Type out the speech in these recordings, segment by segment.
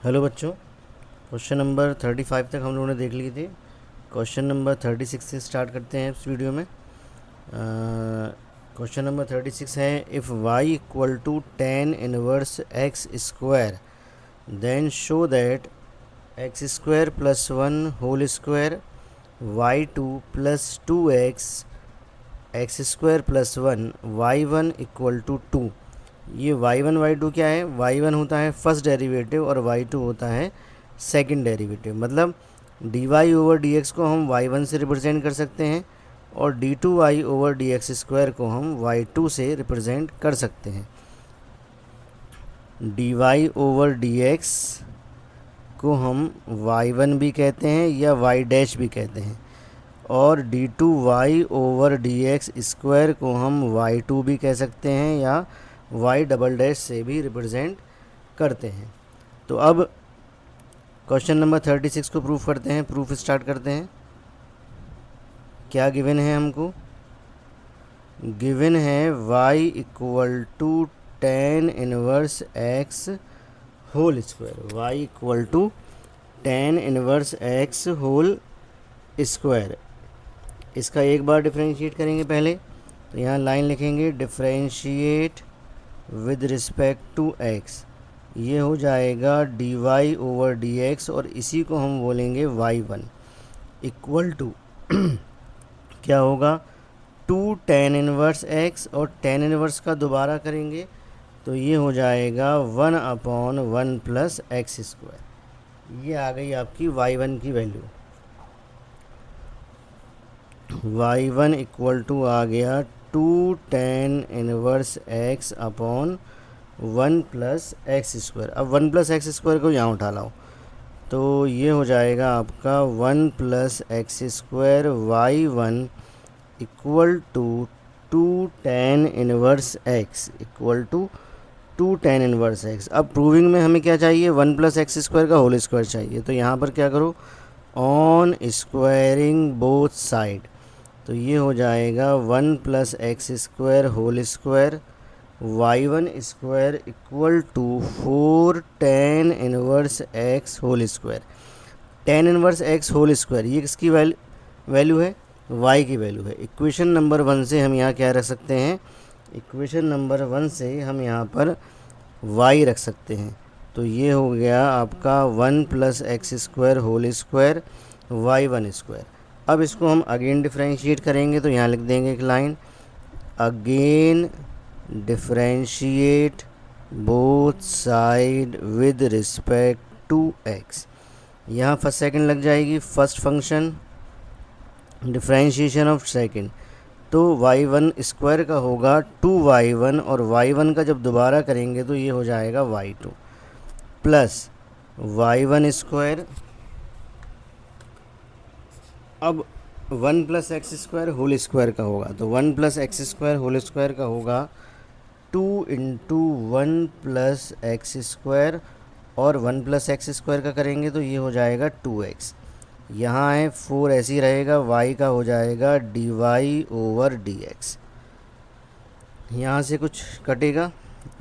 Hello बच्चों, question number 35 तक हम लोगों ने देख लिए थे। क्वेश्चन नंबर 36 से स्टार्ट करते हैं इस वीडियो में। क्वेश्चन नंबर 36 है, if y equal to tan inverse x square then show that x square plus one whole square y two plus two x square plus one y one equal to two. ये y1 y2 क्या है? y1 होता है first derivative और y2 होता है second derivative. मतलब dy over dx को हम y1 से रिप्रेजेंट कर सकते हैं और d2y ओवर dx स्क्वायर को हम y2 से रिप्रेजेंट कर सकते हैं। dy ओवर dx को हम y1 भी कहते हैं या y डैश भी कहते हैं और d2y ओवर dx स्क्वायर को हम y2 भी कह सकते हैं या y डबल डैश से भी रिप्रेजेंट करते हैं। तो अब क्वेश्चन नंबर 36 को प्रूफ करते हैं। प्रूफ स्टार्ट करते हैं। क्या गिवन है हमको? गिवन है y equal to tan inverse x whole square. y equal to tan inverse x whole square. इसका एक बार डिफरेंशिएट करेंगे पहले, तो यहाँ लाइन लिखेंगे differentiate with respect to x। ये हो जाएगा dy ओवर dx और इसी को हम बोलेंगे y1 इक्वल टू क्या होगा? टू टेन इनवर्स x और टेन इनवर्स का दोबारा करेंगे तो ये हो जाएगा 1/1 प्लस एक्स स्क्वायर। ये आ गई आपकी y1 की वैल्यू। y1 इक्वल टू आ गया two tan inverse x upon one plus x square. अब वन प्लस एक्स स्क्वायर को यहाँ उठा लाओ तो ये हो जाएगा आपका one plus x square y1 equal to two tan inverse x equal to two tan inverse x। अब प्रूविंग में हमें क्या चाहिए? वन प्लस एक्स स्क्वायर का होल स्क्वायर चाहिए। तो यहाँ पर क्या करो? ऑन स्क्वायरिंग बोथ साइड, तो ये हो जाएगा one plus x square whole square y1 square equal to four tan inverse x whole square. Tan inverse x whole square ये किसकी वैल्यू है? y की वैल्यू है। इक्वेशन नंबर 1 से हम यहाँ क्या रख सकते हैं? इक्वेशन नंबर 1 से हम यहाँ पर y रख सकते हैं। तो ये हो गया आपका one plus x square whole square y1 square. अब इसको हम अगेन डिफरेंशिएट करेंगे तो यहाँ लिख देंगे एक line, again differentiate both side with respect to x। यहाँ फर्स्ट सेकंड लग जाएगी, first function differentiation of second, तो y1 स्क्वायर का होगा 2y1 और y1 का जब दोबारा करेंगे तो ये हो जाएगा y2 प्लस y1 स्क्वायर। अब one plus x square whole square का होगा तो one plus x square whole square का होगा two into one plus x square और वन प्लस एक्स स्क्वायर का करेंगे तो ये हो जाएगा 2x। यहाँ है 4 ऐसे ही रहेगा, y का हो जाएगा dy ओवर dx। यहाँ से कुछ कटेगा,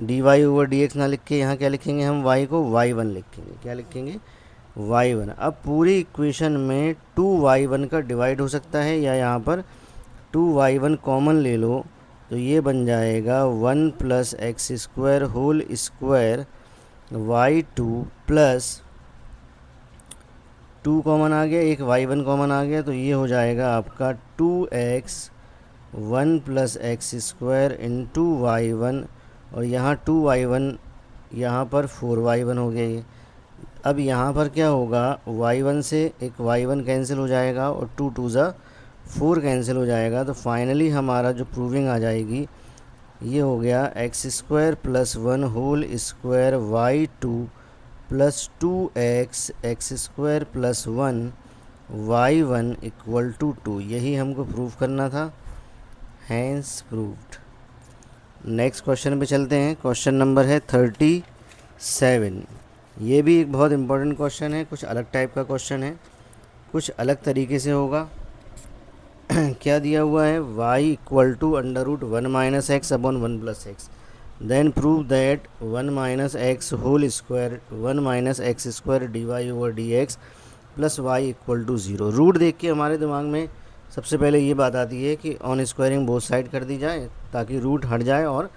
dy ओवर dx ना लिख के यहाँ क्या लिखेंगे हम? y को y1 लिखेंगे। क्या लिखेंगे? y1। अब पूरी इक्वेशन में 2y1 का डिवाइड हो सकता है या यहाँ पर 2y1 कॉमन ले लो तो ये बन जाएगा one plus x square whole square y2 plus 2 common आ गया, एक y1 कॉमन आ गया तो ये हो जाएगा आपका 2x one plus x square into y1 और यहाँ 2y1 यहाँ पर 4y1 हो गया ये। अब यहाँ पर क्या होगा? y1 से एक y1 कैंसिल हो जाएगा और 2 2 ज़ा 4 कैंसिल हो जाएगा। तो फाइनली हमारा जो प्रूविंग आ जाएगी ये हो गया x square plus one whole square y2 plus 2x x square plus one y1 equal to 2। यही हमको प्रूव करना था, हैंस प्रूव्ड। नेक्स्ट क्वेश्चन पे चलते हैं। क्वेश्चन नंबर है 37। ये भी एक बहुत इम्पोर्टेंट क्वेश्चन है, कुछ अलग टाइप का क्वेश्चन है, कुछ अलग तरीके से होगा। क्या दिया हुआ है? y equal to under root one minus x upon one plus x. Then prove that 1 minus x whole square 1 minus x square d Y over D x plus y equal to 0। Root देख के हमारे दिमाग में सबसे पहले ये बात आती है कि ऑन स्क्वायरिंग बोथ साइड कर दी जाए ताकि रूट हट जाए और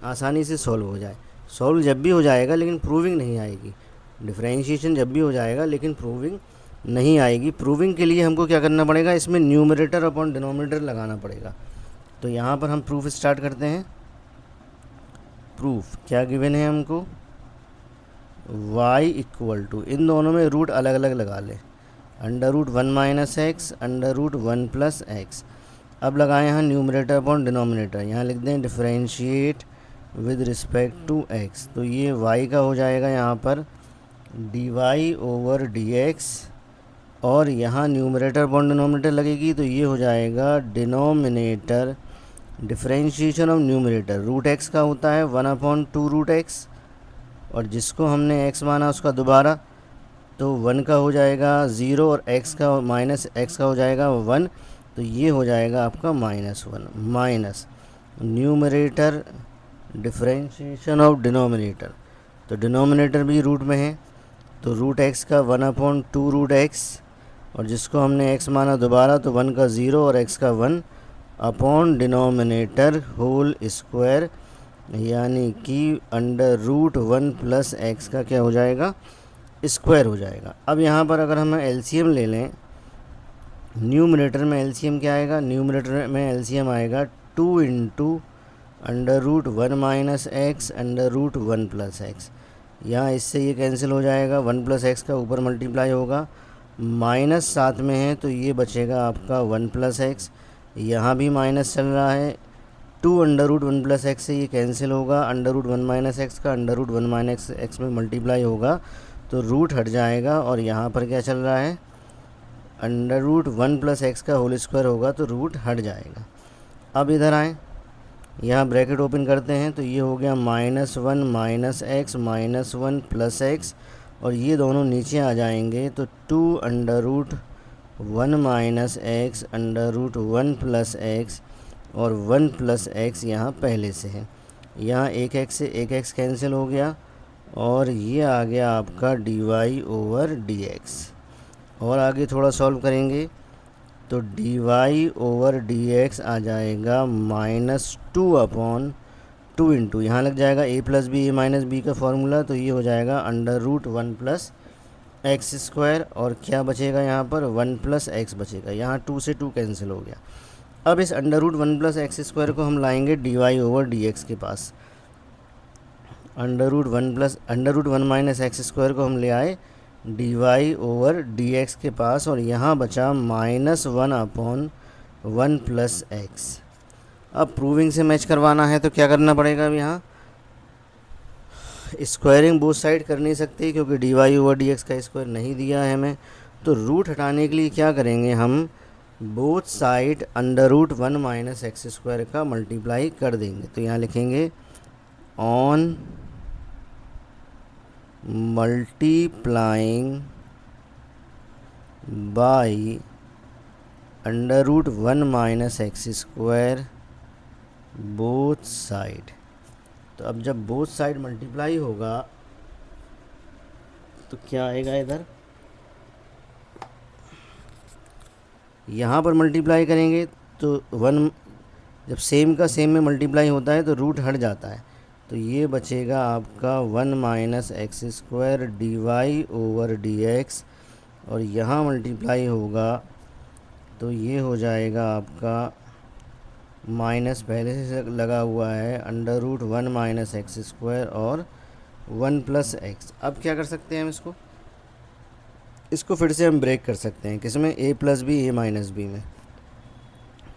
आसानी से सॉल्व हो जाए। सॉल्व जब भी हो जाएगा लेकिन प्रूविंग नहीं आएगी। डिफरेंशिएशन जब भी हो जाएगा लेकिन प्रूविंग नहीं आएगी। प्रूविंग के लिए हमको क्या करना पड़ेगा, इसमें न्यूमरेटर अपॉन डिनोमिनेटर लगाना पड़ेगा। तो यहाँ पर हम प्रूफ स्टार्ट करते हैं। प्रूफ क्या गिवन है हमको, y इक्वल टू, इन दोनों में रूट अलग अलग लगा लें, under root 1 minus x under root 1 plus x. अब लगाएं यहाँ न्यूमरेटर अपॉन डिनोमिनेटर, यहाँ लिख दें differentiate with respect to x। तो ये y का हो जाएगा यहाँ पर dy ओवर dx, और यहाँ न्यूमरेटर अपॉन डिनोमिनेटर लगेगी तो ये हो जाएगा denominator differentiation of numerator. Root x का होता है 1/2 रूट x, और जिसको हमने x माना उसका दोबारा, तो 1 का हो जाएगा 0 और x का माइनस x का हो जाएगा 1। तो ये हो जाएगा आपका -1 minus numerator differentiation of denominator. तो डिनोमिनेटर भी रूट में है तो रूट x का 1/2 रूट x, और जिसको हमने x माना दोबारा तो 1 का 0 और x का 1 अपॉन डिनोमिनेटर होल स्क्वायर, यानी कि अंडर रूट 1 प्लस एक्स का क्या हो जाएगा, स्क्वायर हो जाएगा। अब यहाँ पर अगर हम एलसीएम ले लें, न्यूमरेटर में एलसीएम क्या आएगा, न्यूमरेटर में एलसीएम आएगा 2 into under root 1 minus x under root 1 plus x. यहाँ इससे ये कैंसिल हो जाएगा, 1 प्लस एक्स का ऊपर मल्टीप्लाई होगा, माइनस साथ में है तो ये बचेगा आपका 1 प्लस एक्स। यहाँ भी माइनस चल रहा है, 2 अंडर रूट 1 प्लस एक्स से ये कैंसिल होगा, अंडर रूट 1 माइनस एक्स का अंडर रूट 1 माइनस एक्स में मल्टीप्लाई होगा तो रूट हट जाएगा, और यहाँ पर क्या चल रहा है, अंडर रूट 1 प्लस एक्स का होल स्क्वायर होगा तो रूट हट जाएगा। अब इधर आएँ, यहाँ ब्रैकेट ओपन करते हैं तो ये हो गया -1 minus x minus 1 plus x, और ये दोनों नीचे आ जाएंगे तो 2 under root 1 minus x under root 1 plus x, और 1 प्लस एक्स यहाँ पहले से है, यहाँ एक एक्स से एक एक्स कैंसिल हो गया, और ये आ गया आपका dy ओवर dx। और आगे थोड़ा सॉल्व करेंगे तो dy ओवर dx आ जाएगा -2/2 इंटू, यहाँ लग जाएगा a plus b a minus b का फॉर्मूला, तो ये हो जाएगा under root 1 plus x square, और क्या बचेगा यहाँ पर 1 प्लस एक्स बचेगा, यहाँ 2 से 2 कैंसिल हो गया। अब इस under root 1 plus x square को हम लाएंगे dy ओवर dx के पास, under root 1 minus x square को हम ले आए dy ओवर dx के पास, और यहाँ बचा -1/1 प्लस एक्स। अब प्रूविंग से मैच करवाना है तो क्या करना पड़ेगा, अब यहाँ स्क्वायरिंग बोथ साइड कर नहीं सकते क्योंकि dy ओवर dx का स्क्वायर नहीं दिया है हमें, तो रूट हटाने के लिए क्या करेंगे, हम both side under root 1 minus x square का मल्टीप्लाई कर देंगे। तो यहाँ लिखेंगे on multiplying by under root 1 minus x square both side. तो अब जब बोथ साइड मल्टीप्लाई होगा तो क्या आएगा, इधर यहाँ पर मल्टीप्लाई करेंगे तो 1 जब सेम का सेम में मल्टीप्लाई होता है तो रूट हट जाता है, तो ये बचेगा आपका 1 minus x square dy over dx, और यहाँ मल्टीप्लाई होगा तो ये हो जाएगा आपका माइनस पहले से लगा हुआ है under root 1 minus x square और 1 प्लस एक्स। अब क्या कर सकते हैं हम इसको फिर से हम ब्रेक कर सकते हैं, किसमें, a plus b a minus b में।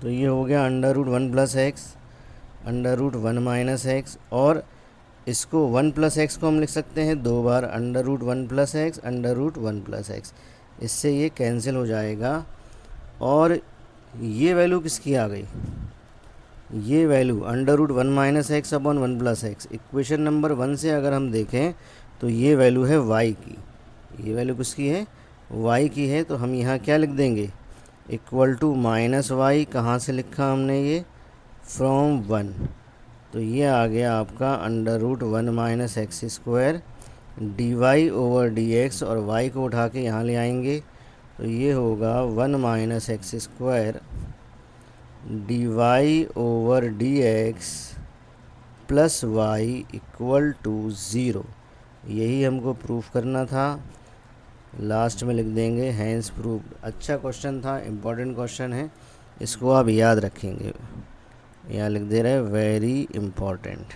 तो ये हो गया under root 1 plus x under root 1 minus x, और इसको 1 प्लस एक्स को हम लिख सकते हैं 2 बार, under root 1 plus x under root 1 plus X, इससे ये कैंसिल हो जाएगा। और ये वैल्यू किसकी आ गई, ये value under root 1 minus x upon 1 plus x. Equation number 1 से अगर हम देखें तो ये वैल्यू है y की, ये वैल्यू किसकी है, y की है। तो हम यहाँ क्या लिख देंगे, इक्वल टू माइनस वाई, कहाँ से लिखा हमने ये, फ्रॉम 1, तो ये आ गया आपका under root 1 minus x square d Y over D x, और y को उठा के यहाँ ले आएंगे तो ये होगा 1 minus x square d Y over D x plus y equal to zero. यही हमको प्रूफ करना था, लास्ट में लिख देंगे हैंस प्रूफ। अच्छा क्वेश्चन था, इम्पोर्टेंट क्वेश्चन है, इसको आप याद रखेंगे। यहाँ लिख दे रहे हैं वेरी इम्पोर्टेंट।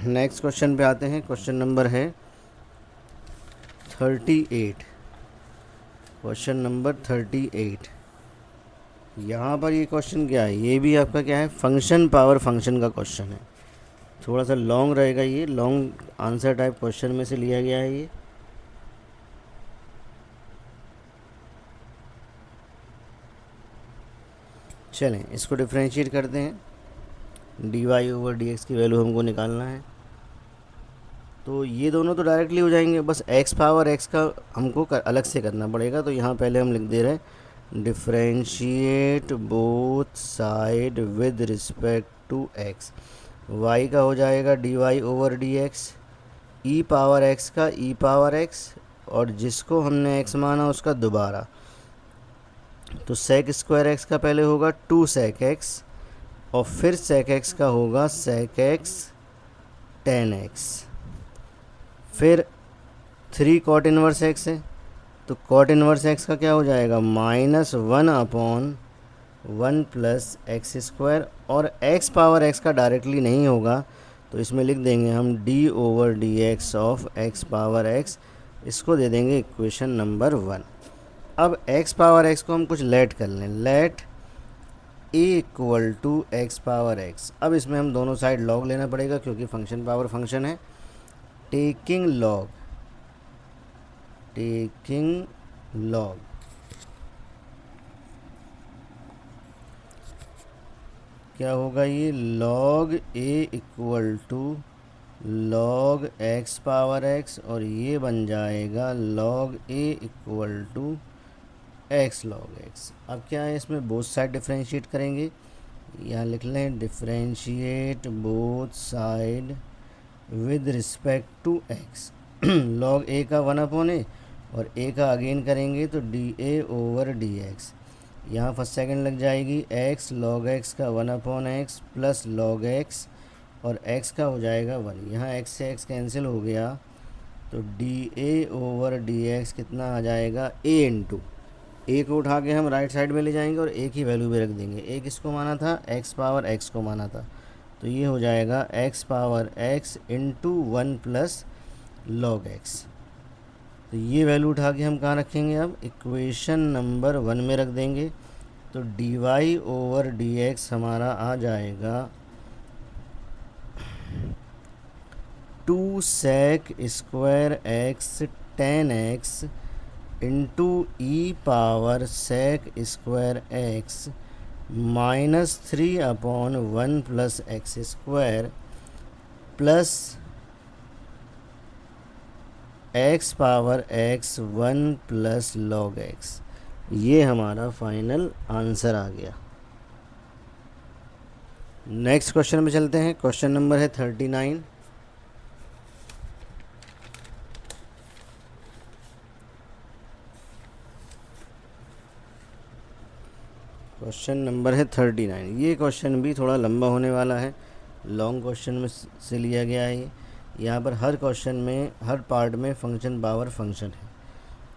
नेक्स्ट क्वेश्चन पे आते हैं। क्वेश्चन नंबर है 38। Question number 38। यहाँ पर ये क्वेश्चन क्या है, ये भी आपका क्या है, फंक्शन पावर फंक्शन का क्वेश्चन है। थोड़ा सा लॉन्ग रहेगा, ये लॉन्ग आंसर टाइप क्वेश्चन में से लिया गया है ये। चलें इसको डिफ्रेंशिएट करते हैं। D Y over D x की वैल्यू हमको निकालना है, तो ये दोनों तो डायरेक्टली हो जाएंगे, बस एक्स पावर एक्स का हमको अलग से करना पड़ेगा। तो यहाँ पहले हम लिख दे रहे हैं differentiate both side with respect to x. Y का हो जाएगा D Y over D X, E power X का ई पावर एक्स, और जिसको हमने एक्स माना उसका दोबारा। तो सेक स्क्वायर एक्स का पहले होगा 2 सेक एक्स, और फिर सेक एक्स का होगा सेक एक्स टेन एक्स, फिर 3 कॉट इनवर्स एक्स है, तो कॉट इनवर्स एक्स का क्या हो जाएगा -1/1 प्लस एक्स स्क्वायर, और एक्स पावर एक्स का डायरेक्टली नहीं होगा तो इसमें लिख देंगे हम D over D x of x power x, इसको दे देंगे इक्वेशन नंबर 1। अब x पावर x को हम कुछ लेट कर लें, let a equal to x power x। अब इसमें हम दोनों साइड लॉग लेना पड़ेगा क्योंकि फंक्शन पावर फंक्शन है। टेकिंग लॉग क्या होगा, ये log a equal to log x power x, और ये बन जाएगा log a equal to x log x। अब क्या है, इसमें बोथ साइड डिफ्रेंशिएट करेंगे। यहाँ लिख लें differentiate both side with respect to x। log a का 1/a और a का अगेन करेंगे तो dA ओवर dx। यहाँ फर्स्ट सेकंड लग जाएगी x log x का 1/x प्लस log x, और x का हो जाएगा 1। यहाँ x से x कैंसिल हो गया तो dA ओवर dx कितना आ जाएगा, a इंटू ए को उठा के हम राइट साइड में ले जाएंगे और ए की वैल्यू भी रख देंगे। ए किसको माना था, एक्स पावर एक्स को माना था, तो ये हो जाएगा x power x into 1 plus log x. तो ये वैल्यू उठा के हम कहाँ रखेंगे, अब इक्वेशन नंबर 1 में रख देंगे। तो D Y over D X हमारा आ जाएगा 2 sec square X tan X into E power sec square X -3/1 plus x square plus x power x 1 plus log x. ये हमारा फाइनल आंसर आ गया। नेक्स्ट क्वेश्चन में चलते हैं। क्वेश्चन नंबर है 39। क्वेश्चन नंबर है 39। ये क्वेश्चन भी थोड़ा लंबा होने वाला है, लॉन्ग क्वेश्चन में से लिया गया है ये। यहाँ पर हर क्वेश्चन में हर पार्ट में फंक्शन पावर फंक्शन है,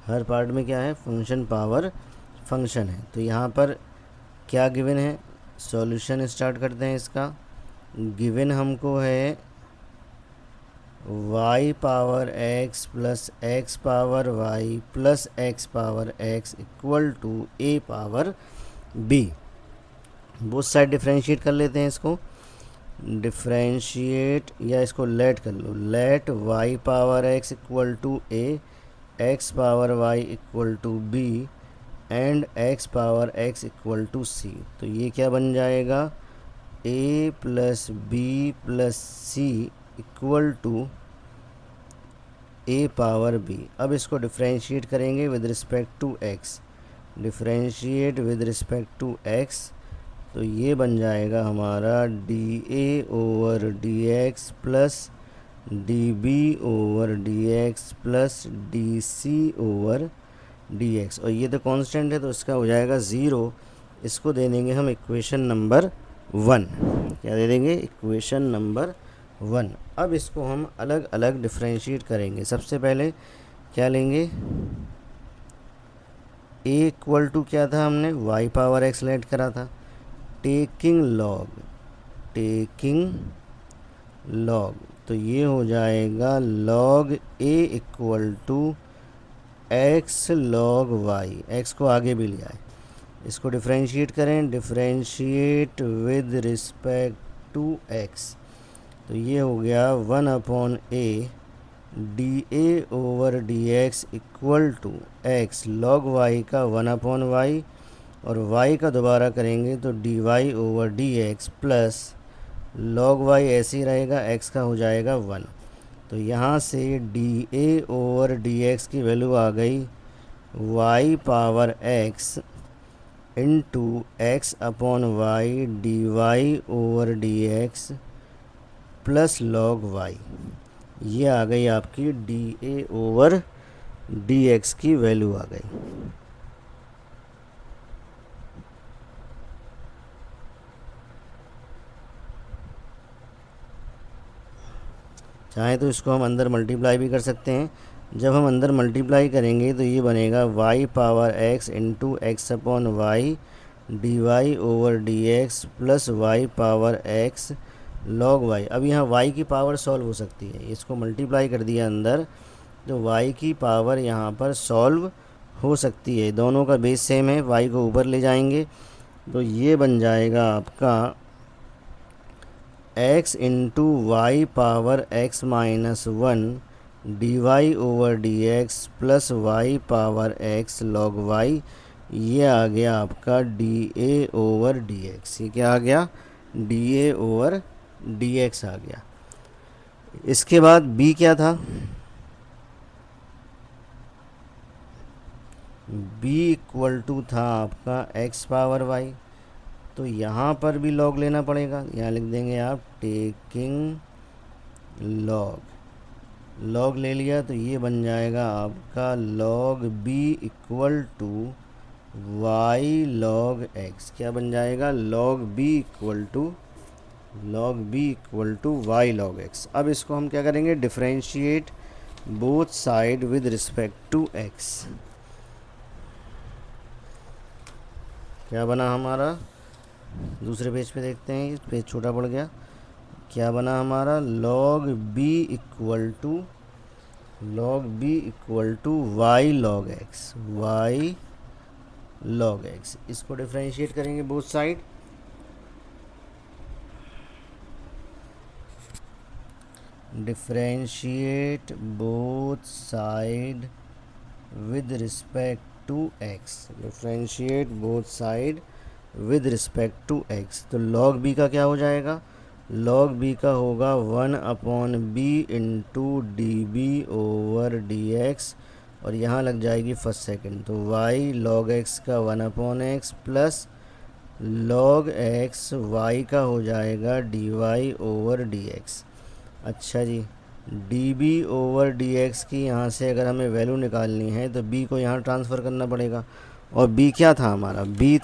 हर पार्ट में क्या है, फंक्शन पावर फंक्शन है। तो यहाँ पर क्या गिवन है, सॉल्यूशन स्टार्ट करते हैं इसका। गिवन हमको है y power x plus x power y plus x power x equal to a power b। Both side differentiate कर लेते हैं इसको। डिफ्रेंशिएट या इसको लेट कर लो, let y power x equal to a, x power y equal to b and x power x equal to c। तो ये क्या बन जाएगा, a plus b plus c equal to a power b। अब इसको differentiate करेंगे with respect to x। Differentiate with respect to x तो ये बन जाएगा हमारा डी ए over D x plus d B over D x plus d सी over D x, और ये तो कांस्टेंट है तो इसका हो जाएगा ज़ीरो। इसको दे देंगे हम इक्वेशन नंबर 1। क्या दे देंगे? Equation number 1। अब इसको हम अलग अलग डिफ्रेंशिएट करेंगे। सबसे पहले क्या लेंगे? ए इक्वल टू क्या था? हमने वाई पावर एक्स लेट करा था। टेकिंग लॉग, तो ये हो जाएगा log a equal to x log y. X को आगे भी लिया है। इसको डिफ्रेंशिएट करें, differentiate with respect to x, तो ये हो गया 1/a d A over D x equal to x log y का 1/y, और y का दोबारा करेंगे तो D Y over D x plus log y ऐसे ही रहेगा, x का हो जाएगा 1। तो यहाँ से डी ए ओवर डी एक्स की वैल्यू आ गई y power x into x upon y d Y over D x plus log y. ये आ गई आपकी डी ए ओवर डी एक्स की वैल्यू आ गई। चाहे तो इसको हम अंदर मल्टीप्लाई भी कर सकते हैं। जब हम अंदर मल्टीप्लाई करेंगे तो ये बनेगा y power x into x upon y d Y over D x plus Y power x log y। अब यहाँ y की पावर सॉल्व हो सकती है, इसको मल्टीप्लाई कर दिया अंदर तो y की पावर यहाँ पर सॉल्व हो सकती है। दोनों का बेस सेम है, y को ऊपर ले जाएंगे तो ये बन जाएगा आपका x into Y power x minus 1 D Y over D x plus Y power x log y। ये आ गया आपका डी ए ओवर डी एक्स। ये क्या आ गया? डी ए ओवर डी एक्स आ गया। इसके बाद b क्या था? b इक्वल टू था आपका x पावर y, तो यहाँ पर भी लॉग लेना पड़ेगा। यहाँ लिख देंगे आप टेकिंग लॉग ले लिया तो ये बन जाएगा आपका log b equal to y log x। क्या बन जाएगा? Log b equal to y log x। अब इसको हम क्या करेंगे? Differentiate both side with respect to x। क्या बना हमारा? दूसरे पेज पे देखते हैं, पेज छोटा पड़ गया। क्या बना हमारा? Log b equal to y log x। इसको डिफ्रेंशिएट करेंगे both side. Differentiate both side with respect to x। Differentiate both side with respect to x, तो लॉग b का क्या हो जाएगा? लॉग b का होगा 1/b into d B over D x, और यहाँ लग जाएगी फर्स्ट सेकंड, तो y लॉग x का 1/x plus log x y का हो जाएगा D Y over D X. अच्छा जी, D B over D x की यहाँ से अगर हमें वैल्यू निकालनी है तो b को यहाँ ट्रांसफ़र करना पड़ेगा। और b क्या था हमारा? b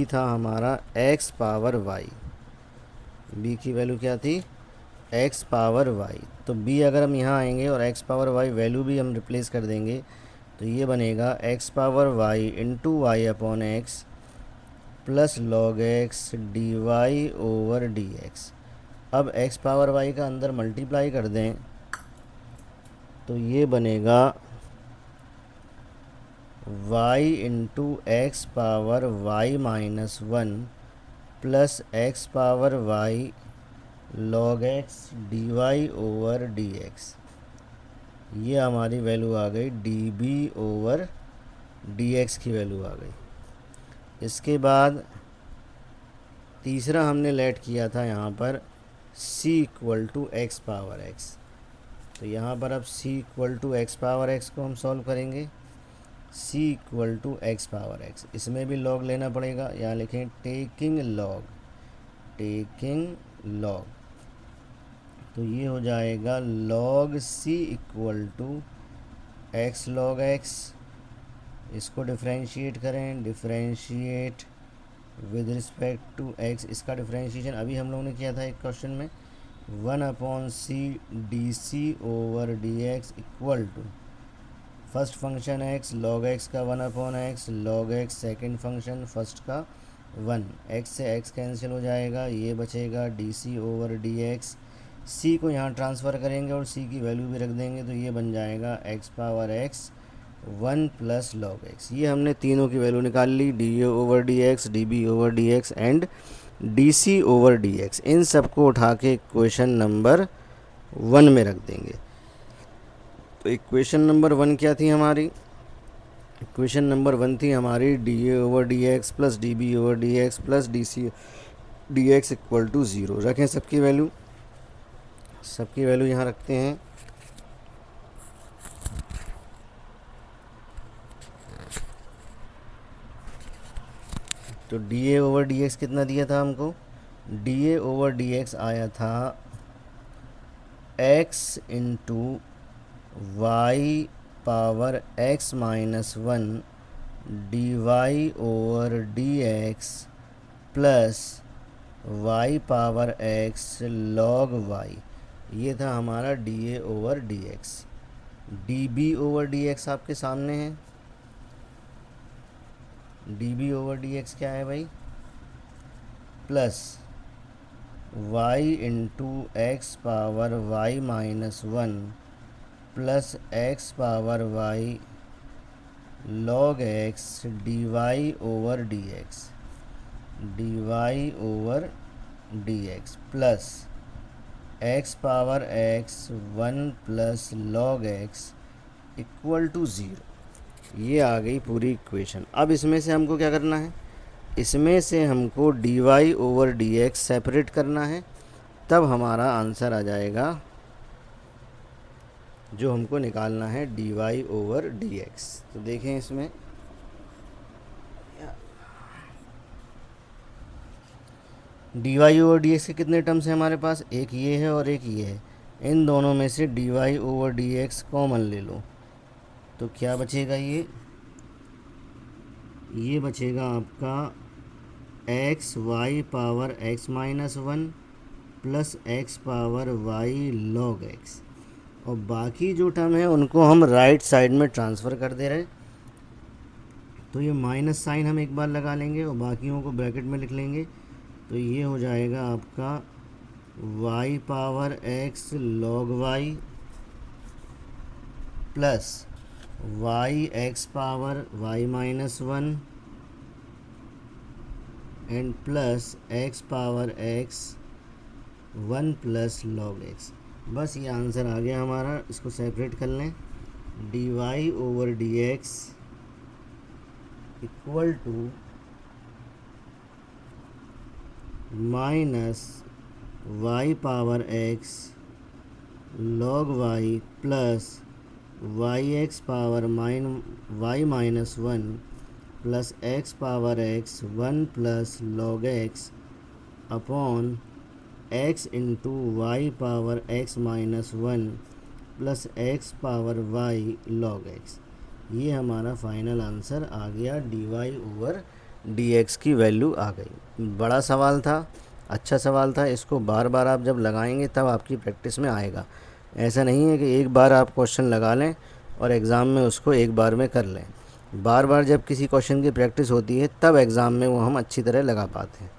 था हमारा x पावर y। b की वैल्यू क्या थी? x power y। तो b अगर हम यहाँ आएंगे और x पावर y वैल्यू भी हम रिप्लेस कर देंगे तो ये बनेगा x power y into y upon x plus log x d Y over D x. अब x पावर y का अंदर मल्टीप्लाई कर दें तो ये बनेगा y into x power y minus 1 plus x power y log x d Y over D x. ये हमारी वैल्यू आ गई d B over D x की वैल्यू आ गई। इसके बाद तीसरा हमने लेट किया था यहाँ पर c equal to x power x। तो यहाँ पर अब c equal to x power x को हम सॉल्व करेंगे। c equal to x power x, इसमें भी लॉग लेना पड़ेगा, यहाँ लिखें टेकिंग लॉग, टेकिंग लॉग। तो ये हो जाएगा log c equal to x log x. इसको डिफ्रेंशिएट करें, differentiate with respect to x. इसका डिफ्रेंशिएशन अभी हम लोगों ने किया था एक क्वेश्चन में, 1/c dc over dx equal to first function x log x का 1/x log x, second function first का 1, x से x कैंसिल हो जाएगा, ये बचेगा dc ओवर dx। c को यहाँ ट्रांसफ़र करेंगे और c की वैल्यू भी रख देंगे, तो ये बन जाएगा x power x 1 plus log x. ये हमने तीनों की वैल्यू निकाल ली, D A over D x, D B over D X and D C over D X. इन सबको उठा के इक्वेशन नंबर 1 में रख देंगे। तो इक्वेशन नंबर 1 क्या थी हमारी? इक्वेशन नंबर 1 थी हमारी d A over D x plus d B over D x plus d c d x equal to 0। रखें सबकी वैल्यू, सबकी वैल्यू यहाँ रखते हैं। तो डी ए ओवर डी एक्स कितना दिया था हमको? डी ए ओवर डी एक्स आया था x into Y power x minus 1 D Y over D x plus Y power x log y। ये था हमारा डी ए over D x. D B over D x आपके सामने है। D B over D x क्या है भाई? Plus y into x power y minus 1 plus x power y log x d Y over D x, d Y over D x plus x power x 1 plus log x equal to 0। ये आ गई पूरी equation. अब इसमें से हमको क्या करना है? इसमें से हमको d Y over D x separate करना है, तब हमारा आंसर आ जाएगा जो हमको निकालना है d Y over D x. तो देखें इसमें d Y over D x के कितने टर्म्स हैं हमारे पास? एक ये है और एक ये है। इन दोनों में से d Y over D x common ले लो, तो क्या बचेगा? ये बचेगा आपका x y power x minus 1 plus x power y log x, और बाकी जो टर्म है उनको हम राइट साइड में ट्रांसफ़र कर दे रहे। तो ये माइनस साइन हम एक बार लगा लेंगे और बाकियों को ब्रैकेट में लिख लेंगे। तो ये हो जाएगा आपका y power x log y plus y x power y minus 1 and plus x power x 1 plus log x. बस ये आंसर आ गया हमारा। इसको सेपरेट कर लें, d Y over D x equal to minus y power x log y plus y x power y minus 1 plus x power x 1 plus log x upon x into Y power x minus 1 plus x power y log x. ये हमारा final answer आ गया, d Y over D x की value आ गई। बड़ा सवाल था, अच्छा सवाल था। इसको बार बार आप जब लगाएंगे तब आपकी प्रैक्टिस में आएगा। ऐसा नहीं है कि एक बार आप क्वेश्चन लगा लें और एग्ज़ाम में उसको एक बार में कर लें। बार बार जब किसी क्वेश्चन की प्रैक्टिस होती है तब एग्ज़ाम में वो हम अच्छी तरह लगा पाते हैं।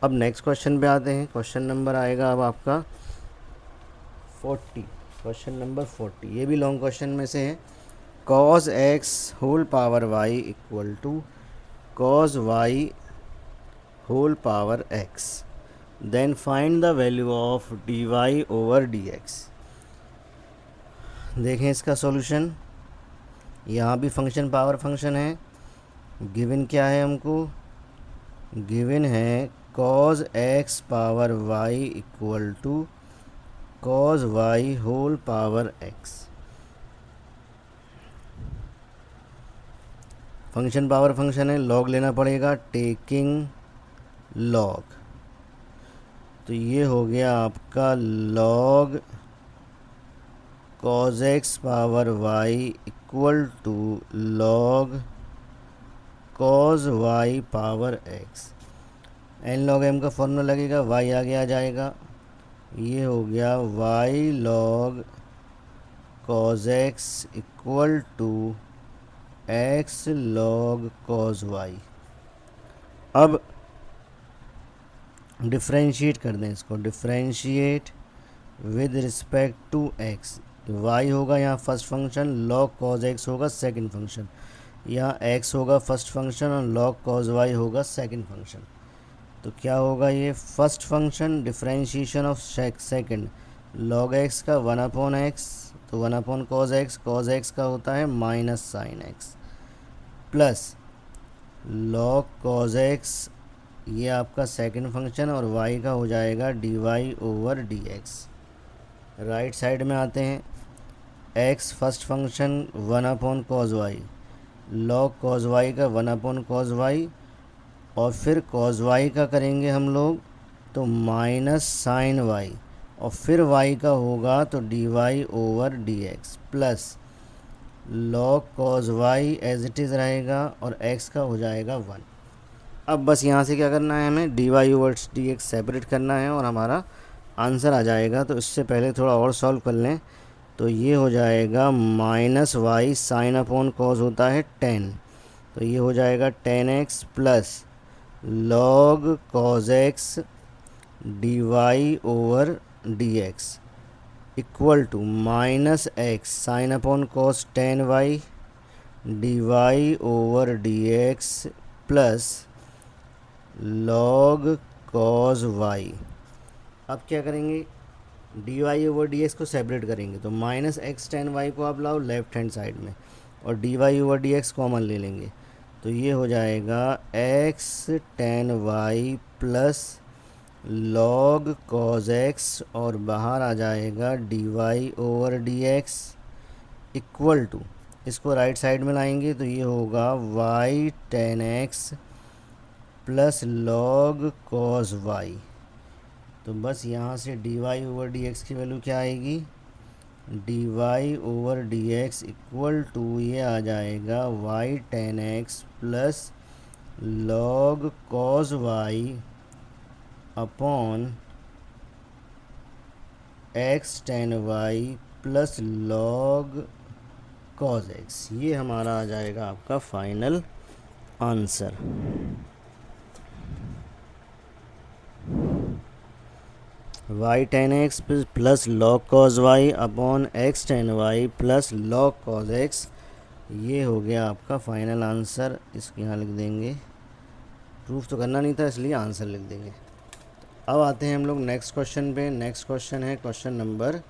अब नेक्स्ट क्वेश्चन पे आते हैं। क्वेश्चन नंबर आएगा अब आपका 40, क्वेश्चन नंबर 40। ये भी लॉन्ग क्वेश्चन में से है। cos x whole power y equal to cos y whole power x, then find the value of d Y over D x. देखें इसका सॉल्यूशन। यहाँ भी फंक्शन पावर फंक्शन है। गिवन क्या है हमको? गिवन है cos x power y equal to cos y whole power x. Function power function है, लॉग लेना पड़ेगा, टेकिंग लॉग। तो ये हो गया आपका log cos x power y equal to log cos y power x. N log m का formula लगेगा, वाई आगे आ जाएगा। ये हो गया y log cos x equal to x log cos y. अब डिफ्रेंशिएट कर दें इसको, differentiate with respect to x. Y होगा यहाँ first function, log cos x होगा सेकंड फंक्शन। यहाँ एक्स होगा फर्स्ट फंक्शन और लॉग कॉज वाई होगा सेकंड फंक्शन। तो क्या होगा, ये first function differentiation of second, log x का 1/x, तो 1 कॉज एक्स का होता है minus sine x, plus log cos x, ये आपका सेकंड फंक्शन, और y का हो जाएगा dy/dx। राइट साइड में आते हैं, x first function 1 cos y, log cos y का 1 कॉज वाई, और फिर कॉज वाई का करेंगे हम लोग तो माइनस साइन वाई, और फिर y का होगा तो dy/dx, plus log cos y as it is रहेगा और x का हो जाएगा 1। अब बस यहाँ से क्या करना है, हमें dy/dx सेपरेट करना है और हमारा आंसर आ जाएगा। तो इससे पहले थोड़ा और सॉल्व कर लें, तो ये हो जाएगा minus y sine upon cos होता है 10, तो ये हो जाएगा 10x plus log cos x dy/dx equal to minus x sine upon cos 10y dy/dx plus log cos y. अब क्या करेंगे, dy/dx को सेपरेट करेंगे, तो माइनस एक्स 10y को आप लाओ लेफ्ट हैंड साइड में और dy/dx कॉमन ले लेंगे, तो ये हो जाएगा x 10y plus log cos x और बाहर आ जाएगा dy/dx इक्वल टू, इसको राइट साइड में लाएंगे तो ये होगा y 10x plus log cos y. तो बस यहाँ से dy/dx की वैल्यू क्या आएगी, dy/dx इक्वल टू ये आ जाएगा y 10x plus log cos y upon x 10y plus log cos x. ये हमारा आ जाएगा आपका final answer. y 10x plus log cos y upon x 10y plus log cos x, ये हो गया आपका फाइनल आंसर। इसको यहाँ लिख देंगे, प्रूफ तो करना नहीं था इसलिए आंसर लिख देंगे। अब आते हैं हम लोग नेक्स्ट क्वेश्चन पे। नेक्स्ट क्वेश्चन है क्वेश्चन नंबर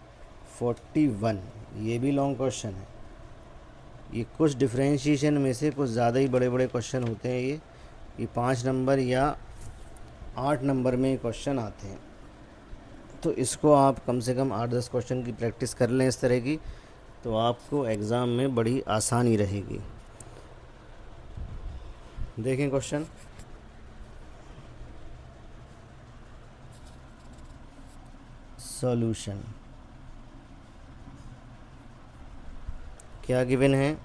41। ये भी लॉन्ग क्वेश्चन है, ये कुछ डिफ्रेंशिएशन में से कुछ ज़्यादा ही बड़े बड़े क्वेश्चन होते हैं। ये 5 नंबर या 8 नंबर में क्वेश्चन आते हैं, तो इसको आप कम से कम 8-10 क्वेश्चन की प्रैक्टिस कर लें इस तरह की, तो आपको एग्ज़ाम में बड़ी आसानी रहेगी। देखें क्वेश्चन, सॉल्यूशन क्या गिवन है,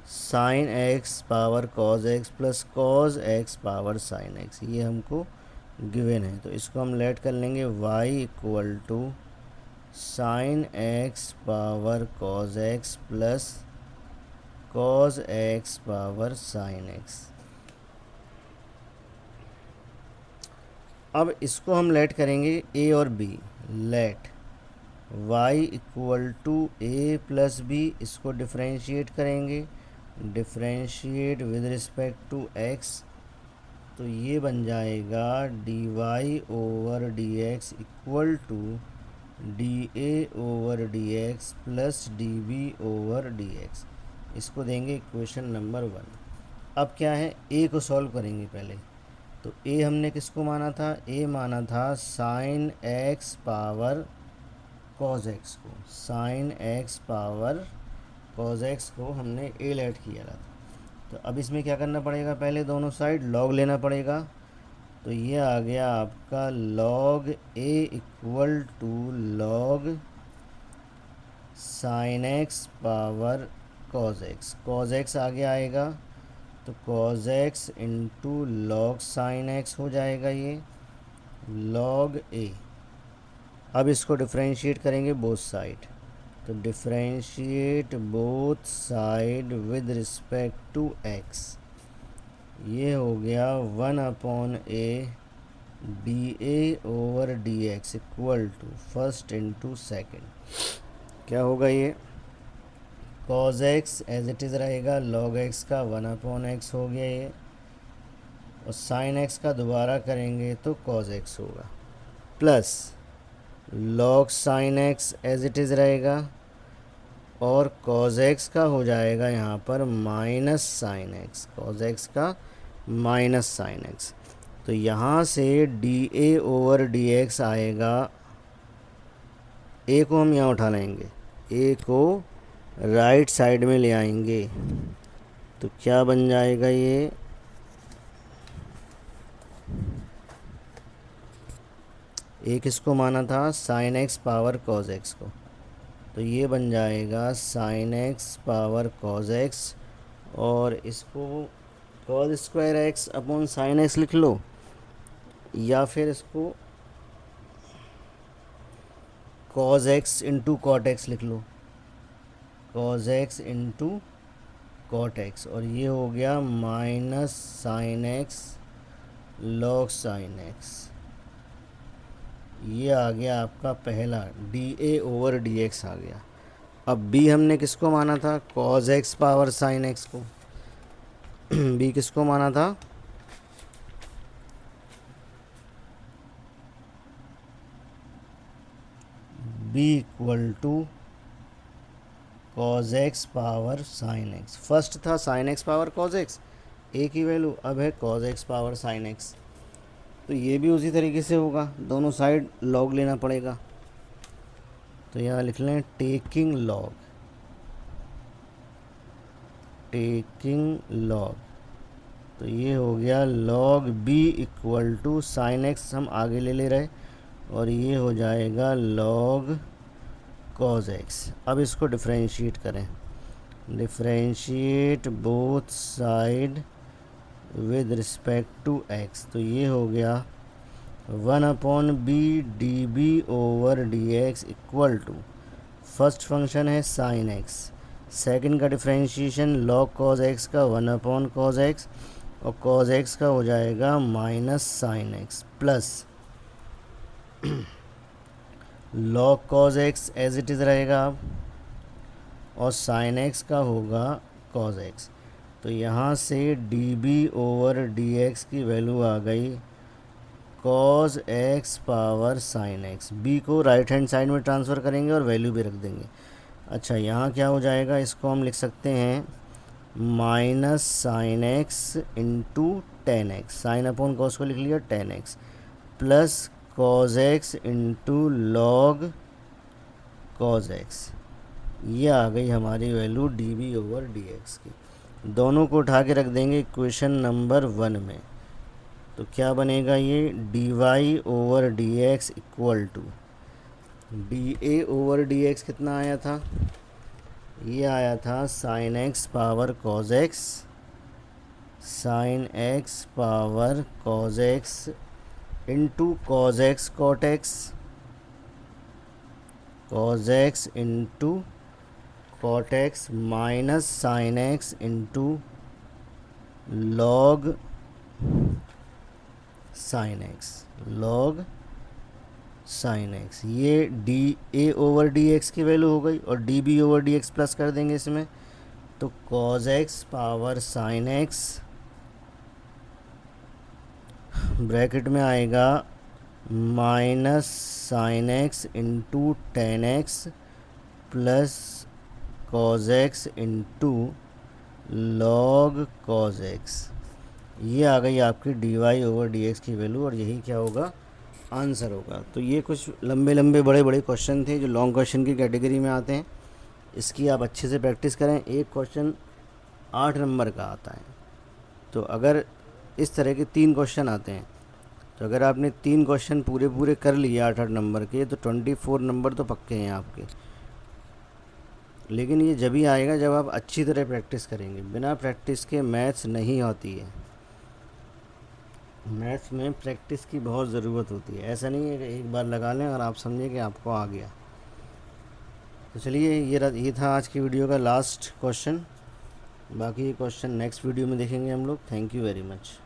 sine x power cos x plus cos x power sine X, ये हमको गिवन है। तो इसको हम लेट कर लेंगे y equal to sine x power cos x plus cos x power sine x. अब इसको हम लेट करेंगे a और b, let y equal to a plus b, इसको डिफ्रेंशिएट करेंगे, differentiate with respect to x, तो ये बन जाएगा dy/dx equal to dA/dx plus dB/dx। इसको देंगे इक्वेशन नंबर 1। अब क्या है, a को सॉल्व करेंगे पहले। तो a हमने किसको माना था, a माना था sine x power cos X को, sine x power cos X को हमने ए ऐड किया था। तो अब इसमें क्या करना पड़ेगा, पहले दोनों साइड लॉग लेना पड़ेगा। तो ये आ गया आपका log a equal to log sine x power cos x आगे आएगा, तो cos x into log sine x हो जाएगा ये लॉग ए। अब इसको डिफ्रेंशिएट करेंगे बोथ साइड, तो differentiate both side with respect to x, ये हो गया 1/a d A over D x equal to first into second. क्या होगा ये, cos x as it is रहेगा, लॉग एक्स का 1/x हो गया ये, और साइन एक्स का दोबारा करेंगे तो कॉज एक्स होगा, plus log sine x as it is रहेगा, और कॉज एक्स का हो जाएगा यहाँ पर minus sine x, cos x का माइनस साइन एक्स। तो यहाँ से डी ए ओवर डी एक्स आएगा, ए को हम यहाँ उठा लेंगे, ए को राइट साइड में ले आएंगे, तो क्या बन जाएगा ये, ए किसको माना था, sine x power cos X को, तो ये बन जाएगा sine x power cos x, और इसको cos square X upon sine X लिख लो, या फिर इसको cos x into cot X लिख लो, cos x into cot X, और ये हो गया minus sine X log sine X. ये आ गया आपका पहला डी ए ओवर डी एक्स आ गया। अब बी हमने किसको माना था, cos x power sine X को, बी किसको माना था, B equal to cos x power sine X. First था sine x power cos X, A की वैल्यू, अब है cos x power sine x. तो ये भी उसी तरीके से होगा, दोनों साइड लॉग लेना पड़ेगा। तो यहाँ लिख लें टेकिंग लॉग, टेकिंग लॉग, तो ये हो गया log b equal to sine x हम आगे ले रहे, और ये हो जाएगा लॉग कॉज एक्स। अब इसको डिफ्रेंशिएट करें, differentiate both side with respect to x, तो ये हो गया 1/b d B over D x equal to, first function है साइन एक्स, सेकेंड का डिफ्रेंशिएशन लॉग कॉज एक्स का 1/cos एक्स, और कॉज एक्स का हो जाएगा minus sine x, plus log cos x as it is रहेगा अब, और साइन एक्स का होगा कॉज एक्स। तो यहाँ से d B over D x की वैल्यू आ गई cos x power sine x. B को राइट हैंड साइड में ट्रांसफ़र करेंगे और वैल्यू भी रख देंगे। अच्छा, यहाँ क्या हो जाएगा, इसको हम लिख सकते हैं minus sine x into ten x, sine upon cos को लिख लिया ten x, plus cos x into log cos x. ये आ गई हमारी value d B over D x की। दोनों को उठा के रख देंगे इक्वेशन नंबर 1 में, तो क्या बनेगा ये D Y over D x equal to D A over D x कितना आया था, ये आया था sine x power cos X, sine x power cos x into cos X cot X, cos x into cot X minus sine x into log sine X, log sine X. ये D ए over D x की value हो गई, और D B over D x plus कर देंगे इसमें, तो cos x power sine x bracket में आएगा minus sine x into ten x plus cos x into log cos x. ये आ गई आपकी d Y over D x की वैल्यू, और यही क्या होगा आंसर होगा। तो ये कुछ लंबे लंबे बड़े बड़े क्वेश्चन थे जो लॉन्ग क्वेश्चन की कैटेगरी में आते हैं। इसकी आप अच्छे से प्रैक्टिस करें। एक क्वेश्चन 8 नंबर का आता है, तो अगर इस तरह के 3 क्वेश्चन आते हैं, तो अगर आपने 3 क्वेश्चन पूरे पूरे कर लिए 8-8 नंबर के, तो 24 नंबर तो पक्के हैं आपके। लेकिन ये जब ही आएगा जब आप अच्छी तरह प्रैक्टिस करेंगे। बिना प्रैक्टिस के मैथ्स नहीं होती है। मैथ्स में प्रैक्टिस की बहुत ज़रूरत होती है। ऐसा नहीं है कि एक बार लगा लें और आप समझें कि आपको आ गया। तो चलिए, ये था आज की वीडियो का लास्ट क्वेश्चन। बाकी ये क्वेश्चन नेक्स्ट वीडियो में देखेंगे हम लोग। Thank you very much.